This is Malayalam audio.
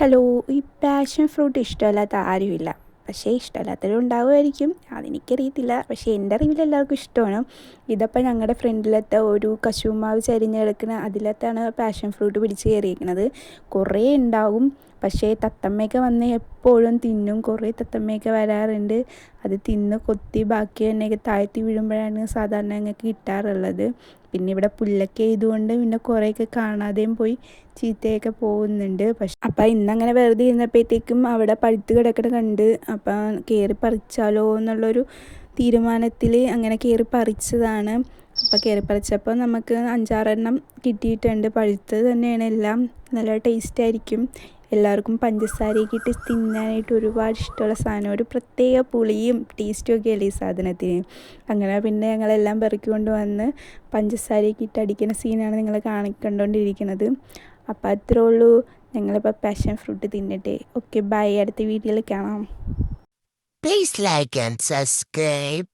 ഹലോ. ഈ പാഷൻ ഫ്രൂട്ട് ഇഷ്ടമല്ലാത്ത ആരുമില്ല. പക്ഷേ ഇഷ്ടമല്ലാത്തവരും ഉണ്ടാവുമായിരിക്കും, അതെനിക്കറിയത്തില്ല. പക്ഷേ എൻ്റെ അറിവിൽ എല്ലാവർക്കും ഇഷ്ടമാണ്. ഇതപ്പോൾ ഞങ്ങളുടെ ഫ്രണ്ടിലത്തെ ഒരു കശുമാവ് ചരിഞ്ഞ് കിടക്കുന്ന അതിലത്താണ് പാഷൻ ഫ്രൂട്ട് പിടിച്ച് കയറിയിരിക്കുന്നത്. കുറേ ഉണ്ടാവും. പക്ഷേ തത്തമ്മയൊക്കെ വന്ന് എപ്പോഴും തിന്നും. കുറേ തത്തമ്മയൊക്കെ വരാറുണ്ട്. അത് തിന്ന് കൊത്തി ബാക്കി തന്നെയൊക്കെ താഴ്ത്തി വീഴുമ്പോഴാണ് സാധാരണ ഞങ്ങൾക്ക് കിട്ടാറുള്ളത്. പിന്നെ ഇവിടെ പുല്ലൊക്കെ ആയതുകൊണ്ട് പിന്നെ കുറേയൊക്കെ കാണാതെയും പോയി ചീത്തയൊക്കെ പോകുന്നുണ്ട്. അപ്പം ഇന്നങ്ങനെ വെറുതെ ഇരുന്നപ്പോഴത്തേക്കും അവിടെ പഴുത്ത് കിടക്കണ കണ്ട് അപ്പം കയറി പറിച്ചാലോ എന്നുള്ളൊരു തീരുമാനത്തിൽ അങ്ങനെ കയറി പറിച്ചതാണ്. അപ്പോൾ കയറി പറിച്ചപ്പോൾ നമുക്ക് 5-6 എണ്ണം കിട്ടിയിട്ടുണ്ട്. പഴുത്തത് തന്നെയാണ് എല്ലാം. നല്ല ടേസ്റ്റായിരിക്കും. എല്ലാവർക്കും പഞ്ചസാരയൊക്കെ ഇട്ട് തിന്നാനായിട്ട് ഒരുപാട് ഇഷ്ടമുള്ള സാധനം. ഒരു പ്രത്യേക പുളിയും ടേസ്റ്റും ഒക്കെ അല്ലേ ഈ സാധനത്തിന്. അങ്ങനെ പിന്നെ ഞങ്ങളെല്ലാം പെറുക്കിക്കൊണ്ട് വന്ന് പഞ്ചസാരയൊക്കെ ഇട്ട് അടിക്കുന്ന സീനാണ് നിങ്ങൾ കണ്ടുകൊണ്ടിരിക്കുന്നത്. അപ്പോൾ അത്രേ ഉള്ളൂ. ഞങ്ങളിപ്പോൾ പാഷൻ ഫ്രൂട്ട് തിന്നട്ടെ. Okay, bye. അടുത്ത വീഡിയോയിൽ കാണാം. Please like and subscribe.